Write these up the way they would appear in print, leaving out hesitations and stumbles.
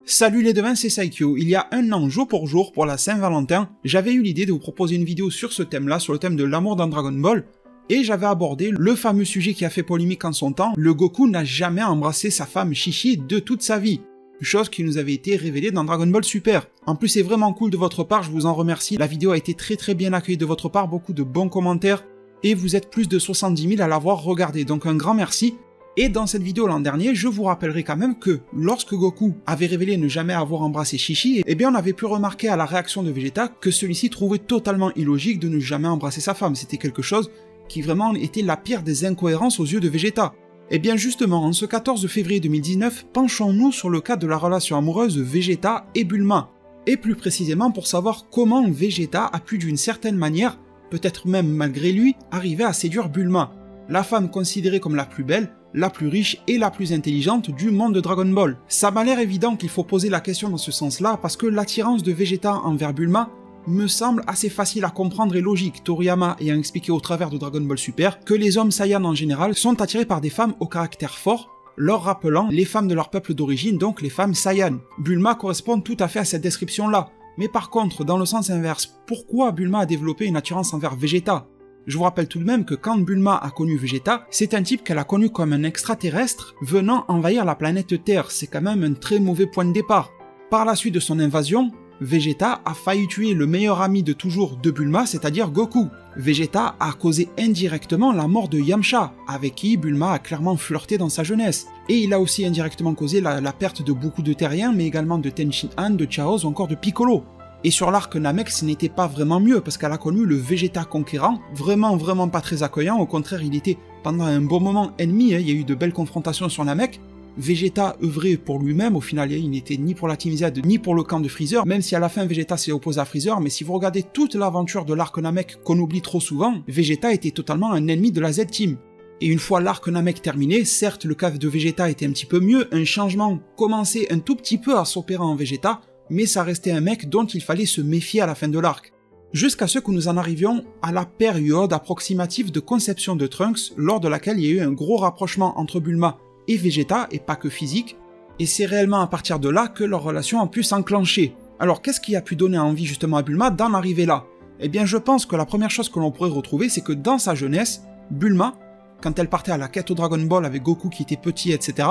Salut les devins, c'est Saikyo. Il y a un an, jour pour la Saint-Valentin, j'avais eu l'idée de vous proposer une vidéo sur ce thème-là, sur le thème de l'amour dans Dragon Ball, et j'avais abordé le fameux sujet qui a fait polémique en son temps, le Goku n'a jamais embrassé sa femme Chi-Chi de toute sa vie. Chose qui nous avait été révélée dans Dragon Ball Super. En plus, c'est vraiment cool de votre part, je vous en remercie. La vidéo a été très bien accueillie de votre part, beaucoup de bons commentaires, et vous êtes plus de 70 000 à l'avoir regardé, donc un grand merci. Et dans cette vidéo l'an dernier, je vous rappellerai quand même que lorsque Goku avait révélé ne jamais avoir embrassé Chi-Chi, eh bien on avait pu remarquer à la réaction de Vegeta que celui-ci trouvait totalement illogique de ne jamais embrasser sa femme. C'était quelque chose qui vraiment était la pire des incohérences aux yeux de Vegeta. Et bien justement, en ce 14 février 2019, penchons-nous sur le cas de la relation amoureuse de Vegeta et Bulma. Et plus précisément pour savoir comment Vegeta a pu d'une certaine manière, peut-être même malgré lui, arriver à séduire Bulma, la femme considérée comme la plus belle, la plus riche et la plus intelligente du monde de Dragon Ball. Ça m'a l'air évident qu'il faut poser la question dans ce sens-là parce que l'attirance de Vegeta envers Bulma me semble assez facile à comprendre et logique, Toriyama ayant expliqué au travers de Dragon Ball Super que les hommes Saiyans en général sont attirés par des femmes au caractère fort, leur rappelant les femmes de leur peuple d'origine, donc les femmes Saiyans. Bulma correspond tout à fait à cette description-là. Mais par contre, dans le sens inverse, pourquoi Bulma a développé une attirance envers Vegeta ? Je vous rappelle tout de même que quand Bulma a connu Vegeta, c'est un type qu'elle a connu comme un extraterrestre venant envahir la planète Terre, c'est quand même un très mauvais point de départ. Par la suite de son invasion, Vegeta a failli tuer le meilleur ami de toujours de Bulma, c'est-à-dire Goku. Vegeta a causé indirectement la mort de Yamcha, avec qui Bulma a clairement flirté dans sa jeunesse. Et il a aussi indirectement causé la perte de beaucoup de terriens, mais également de Tenshin Han, de Chaos ou encore de Piccolo. Et sur l'arc Namek, ce n'était pas vraiment mieux, parce qu'elle a connu le Vegeta conquérant, vraiment pas très accueillant, au contraire il était pendant un bon moment ennemi, il y a eu de belles confrontations sur Namek. Vegeta œuvrait pour lui-même, au final il n'était ni pour la Team Z ni pour le camp de Freezer, même si à la fin Vegeta s'est opposé à Freezer, mais si vous regardez toute l'aventure de l'arc Namek qu'on oublie trop souvent, Vegeta était totalement un ennemi de la Z-Team. Et une fois l'arc Namek terminé, certes le cas de Vegeta était un petit peu mieux, un changement commençait un tout petit peu à s'opérer en Vegeta, mais ça restait un mec dont il fallait se méfier à la fin de l'arc. Jusqu'à ce que nous en arrivions à la période approximative de conception de Trunks, lors de laquelle il y a eu un gros rapprochement entre Bulma et Vegeta, et pas que physique, et c'est réellement à partir de là que leur relation a pu s'enclencher. Alors qu'est-ce qui a pu donner envie justement à Bulma d'en arriver là ? Eh bien je pense que la première chose que l'on pourrait retrouver, c'est que dans sa jeunesse, Bulma, quand elle partait à la quête au Dragon Ball avec Goku qui était petit, etc.,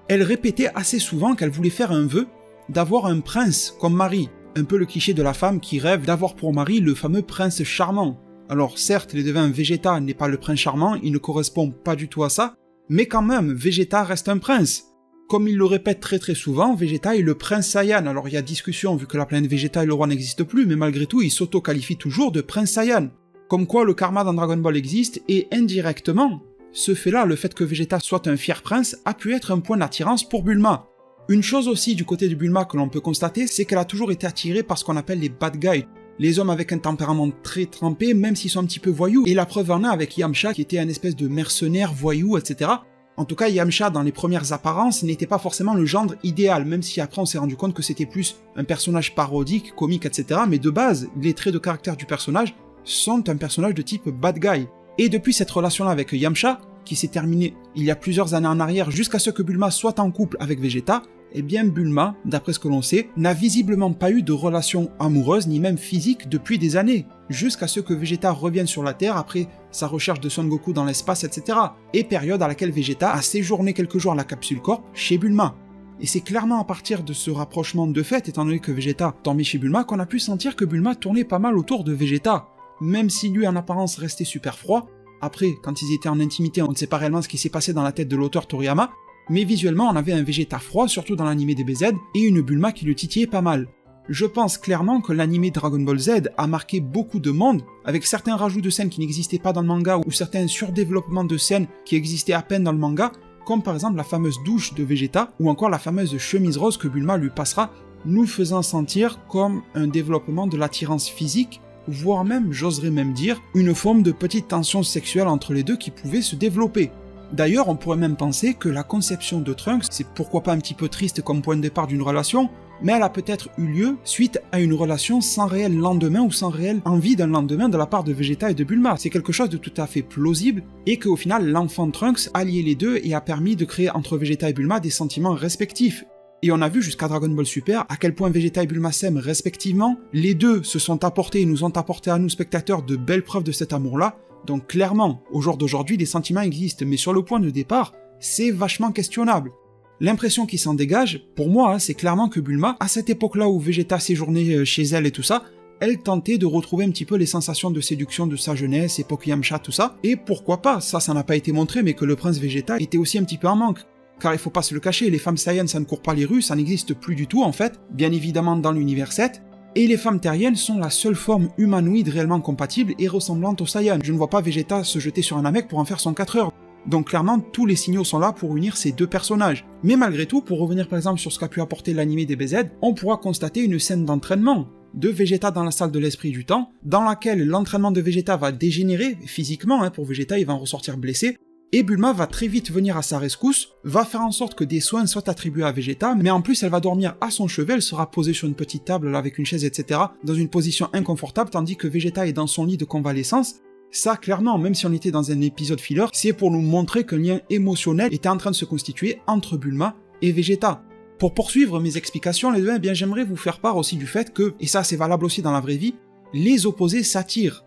elle répétait assez souvent qu'elle voulait faire un vœu d'avoir un prince comme mari, un peu le cliché de la femme qui rêve d'avoir pour mari le fameux prince charmant. Alors certes, les devins Vegeta n'est pas le prince charmant, il ne correspond pas du tout à ça, mais quand même, Vegeta reste un prince. Comme il le répète très souvent, Vegeta est le prince Saiyan, alors il y a discussion vu que la planète Vegeta et le roi n'existent plus, mais malgré tout, il s'auto-qualifie toujours de prince Saiyan. Comme quoi le karma dans Dragon Ball existe, et indirectement, ce fait-là, le fait que Vegeta soit un fier prince, a pu être un point d'attirance pour Bulma. Une chose aussi du côté de Bulma que l'on peut constater, c'est qu'elle a toujours été attirée par ce qu'on appelle les bad guys, les hommes avec un tempérament très trempé, même s'ils sont un petit peu voyous, et la preuve en est avec Yamcha qui était un espèce de mercenaire, voyou, etc. En tout cas, Yamcha, dans les premières apparences, n'était pas forcément le genre idéal, même si après on s'est rendu compte que c'était plus un personnage parodique, comique, etc. Mais de base, les traits de caractère du personnage sont un personnage de type bad guy. Et depuis cette relation-là avec Yamcha, qui s'est terminée il y a plusieurs années en arrière jusqu'à ce que Bulma soit en couple avec Vegeta, eh bien Bulma, d'après ce que l'on sait, n'a visiblement pas eu de relation amoureuse ni même physique depuis des années, jusqu'à ce que Vegeta revienne sur la Terre après sa recherche de Son Goku dans l'espace, etc. Et période à laquelle Vegeta a séjourné quelques jours à la Capsule Corp chez Bulma. Et c'est clairement à partir de ce rapprochement de fait, étant donné que Vegeta dormait chez Bulma, qu'on a pu sentir que Bulma tournait pas mal autour de Vegeta, même si lui en apparence restait super froid. Après, quand ils étaient en intimité, on ne sait pas réellement ce qui s'est passé dans la tête de l'auteur Toriyama, mais visuellement on avait un Vegeta froid, surtout dans l'animé DBZ, et une Bulma qui le titillait pas mal. Je pense clairement que l'animé Dragon Ball Z a marqué beaucoup de monde, avec certains rajouts de scènes qui n'existaient pas dans le manga, ou certains surdéveloppements de scènes qui existaient à peine dans le manga, comme par exemple la fameuse douche de Vegeta, ou encore la fameuse chemise rose que Bulma lui passera, nous faisant sentir comme un développement de l'attirance physique, voire même, j'oserais même dire, une forme de petite tension sexuelle entre les deux qui pouvait se développer. D'ailleurs, on pourrait même penser que la conception de Trunks, c'est pourquoi pas un petit peu triste comme point de départ d'une relation, mais elle a peut-être eu lieu suite à une relation sans réel lendemain ou sans réelle envie d'un lendemain de la part de Vegeta et de Bulma. C'est quelque chose de tout à fait plausible, et qu'au final, l'enfant de Trunks a lié les deux et a permis de créer entre Vegeta et Bulma des sentiments respectifs. Et on a vu jusqu'à Dragon Ball Super à quel point Vegeta et Bulma s'aiment respectivement. Les deux se sont apportés et nous ont apporté à nous spectateurs de belles preuves de cet amour-là. Donc clairement, au jour d'aujourd'hui, les sentiments existent, mais sur le point de départ, c'est vachement questionnable. L'impression qui s'en dégage, pour moi, c'est clairement que Bulma, à cette époque-là où Vegeta séjournait chez elle et tout ça, elle tentait de retrouver un petit peu les sensations de séduction de sa jeunesse, époque Yamcha, tout ça, et pourquoi pas, ça n'a pas été montré, mais que le prince Vegeta était aussi un petit peu en manque. Car il faut pas se le cacher, les femmes Saiyans ça ne court pas les rues, ça n'existe plus du tout en fait, bien évidemment dans l'univers 7, et les femmes terriennes sont la seule forme humanoïde réellement compatible et ressemblante aux Saiyans. Je ne vois pas Vegeta se jeter sur un Namek pour en faire son 4 heures. Donc clairement, tous les signaux sont là pour unir ces deux personnages. Mais malgré tout, pour revenir par exemple sur ce qu'a pu apporter l'animé DBZ, on pourra constater une scène d'entraînement de Vegeta dans la salle de l'esprit du temps, dans laquelle l'entraînement de Vegeta va dégénérer physiquement, pour Vegeta il va en ressortir blessé, et Bulma va très vite venir à sa rescousse, va faire en sorte que des soins soient attribués à Vegeta, mais en plus elle va dormir à son chevet, elle sera posée sur une petite table là, avec une chaise, etc., dans une position inconfortable, tandis que Vegeta est dans son lit de convalescence. Ça, clairement, même si on était dans un épisode filler, c'est pour nous montrer qu'un lien émotionnel était en train de se constituer entre Bulma et Vegeta. Pour poursuivre mes explications, les deux, eh bien j'aimerais vous faire part aussi du fait que, et ça c'est valable aussi dans la vraie vie, les opposés s'attirent.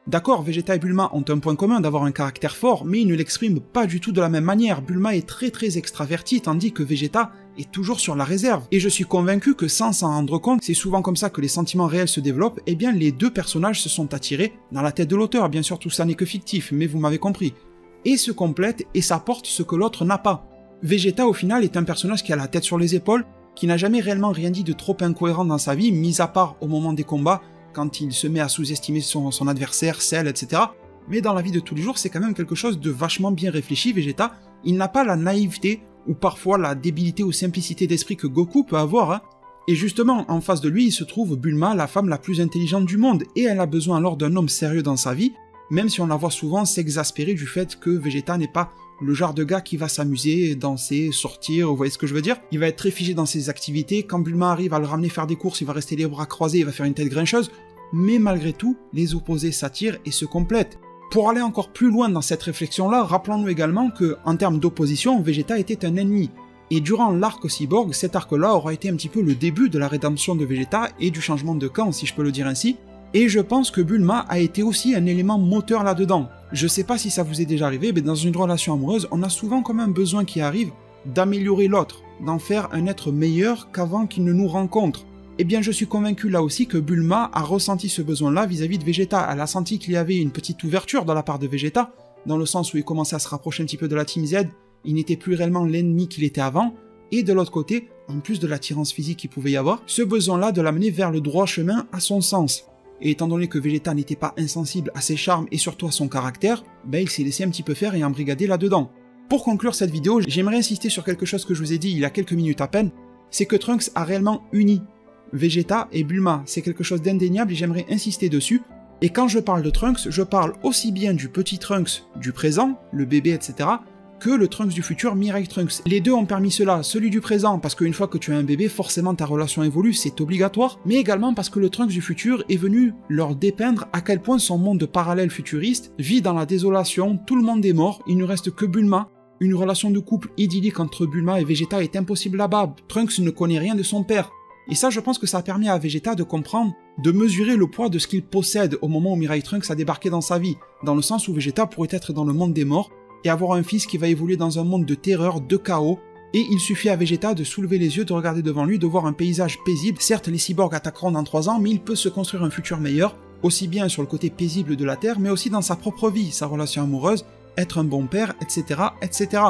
D'accord, Vegeta et Bulma ont un point commun d'avoir un caractère fort, mais ils ne l'expriment pas du tout de la même manière. Bulma est très extravertie, tandis que Vegeta est toujours sur la réserve. Et je suis convaincu que sans s'en rendre compte, c'est souvent comme ça que les sentiments réels se développent, et bien les deux personnages se sont attirés dans la tête de l'auteur. Bien sûr tout ça n'est que fictif, mais vous m'avez compris. Et se complètent et s'apportent ce que l'autre n'a pas. Vegeta au final est un personnage qui a la tête sur les épaules, qui n'a jamais réellement rien dit de trop incohérent dans sa vie, mis à part au moment des combats, quand il se met à sous-estimer son adversaire, Cell, etc. Mais dans la vie de tous les jours, c'est quand même quelque chose de vachement bien réfléchi, Vegeta. Il n'a pas la naïveté, ou parfois la débilité ou simplicité d'esprit que Goku peut avoir. Et justement, en face de lui, il se trouve Bulma, la femme la plus intelligente du monde, et elle a besoin alors d'un homme sérieux dans sa vie, même si on la voit souvent s'exaspérer du fait que Vegeta n'est pas le genre de gars qui va s'amuser, danser, sortir, vous voyez ce que je veux dire? Il va être très figé dans ses activités, quand Bulma arrive à le ramener faire des courses, il va rester les bras croisés, il va faire une tête grincheuse, mais malgré tout, les opposés s'attirent et se complètent. Pour aller encore plus loin dans cette réflexion-là, rappelons-nous également que, en termes d'opposition, Vegeta était un ennemi. Et durant l'arc Cyborg, cet arc-là aura été un petit peu le début de la rédemption de Vegeta et du changement de camp, si je peux le dire ainsi, et je pense que Bulma a été aussi un élément moteur là-dedans. Je sais pas si ça vous est déjà arrivé, mais dans une relation amoureuse, on a souvent comme un besoin qui arrive d'améliorer l'autre, d'en faire un être meilleur qu'avant qu'il ne nous rencontre. Eh bien je suis convaincu là aussi que Bulma a ressenti ce besoin-là vis-à-vis de Vegeta. Elle a senti qu'il y avait une petite ouverture de la part de Vegeta, dans le sens où il commençait à se rapprocher un petit peu de la Team Z, il n'était plus réellement l'ennemi qu'il était avant, et de l'autre côté, en plus de l'attirance physique qu'il pouvait y avoir, ce besoin-là de l'amener vers le droit chemin à son sens. Et étant donné que Vegeta n'était pas insensible à ses charmes et surtout à son caractère, il s'est laissé un petit peu faire et embrigader là-dedans. Pour conclure cette vidéo, j'aimerais insister sur quelque chose que je vous ai dit il y a quelques minutes à peine, c'est que Trunks a réellement uni Vegeta et Bulma, c'est quelque chose d'indéniable et j'aimerais insister dessus. Et quand je parle de Trunks, je parle aussi bien du petit Trunks du présent, le bébé, etc., que le Trunks du futur, Mirai Trunks. Les deux ont permis cela, celui du présent, parce qu'une fois que tu as un bébé, forcément ta relation évolue, c'est obligatoire, mais également parce que le Trunks du futur est venu leur dépeindre à quel point son monde parallèle futuriste vit dans la désolation, tout le monde est mort, il ne reste que Bulma. Une relation de couple idyllique entre Bulma et Vegeta est impossible là-bas, Trunks ne connaît rien de son père. Et ça, je pense que ça a permis à Vegeta de comprendre, de mesurer le poids de ce qu'il possède au moment où Mirai Trunks a débarqué dans sa vie, dans le sens où Vegeta pourrait être dans le monde des morts, et avoir un fils qui va évoluer dans un monde de terreur, de chaos, et il suffit à Vegeta de soulever les yeux, de regarder devant lui, de voir un paysage paisible. Certes, les cyborgs attaqueront dans 3 ans, mais il peut se construire un futur meilleur, aussi bien sur le côté paisible de la Terre, mais aussi dans sa propre vie, sa relation amoureuse, être un bon père, etc., etc.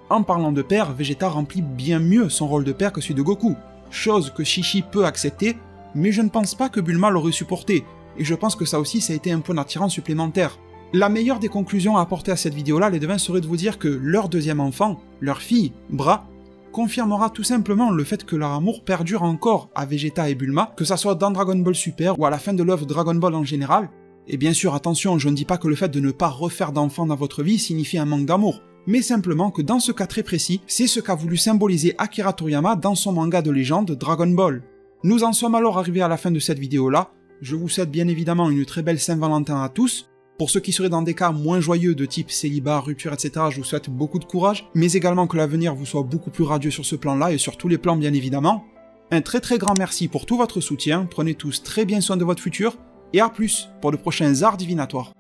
En parlant de père, Vegeta remplit bien mieux son rôle de père que celui de Goku, chose que Chi-Chi peut accepter, mais je ne pense pas que Bulma l'aurait supporté, et je pense que ça aussi ça a été un point d'attirance supplémentaire. La meilleure des conclusions à apporter à cette vidéo-là, les devins, serait de vous dire que leur deuxième enfant, leur fille, Bra, confirmera tout simplement le fait que leur amour perdure encore à Vegeta et Bulma, que ça soit dans Dragon Ball Super ou à la fin de l'œuvre Dragon Ball en général. Et bien sûr, attention, je ne dis pas que le fait de ne pas refaire d'enfant dans votre vie signifie un manque d'amour, mais simplement que dans ce cas très précis, c'est ce qu'a voulu symboliser Akira Toriyama dans son manga de légende Dragon Ball. Nous en sommes alors arrivés à la fin de cette vidéo-là, je vous souhaite bien évidemment une très belle Saint-Valentin à tous, Pour ceux qui seraient dans des cas moins joyeux de type célibat, rupture, etc., je vous souhaite beaucoup de courage, mais également que l'avenir vous soit beaucoup plus radieux sur ce plan-là et sur tous les plans bien évidemment. Un très grand merci pour tout votre soutien, prenez tous très bien soin de votre futur, et à plus pour de prochains arts divinatoires.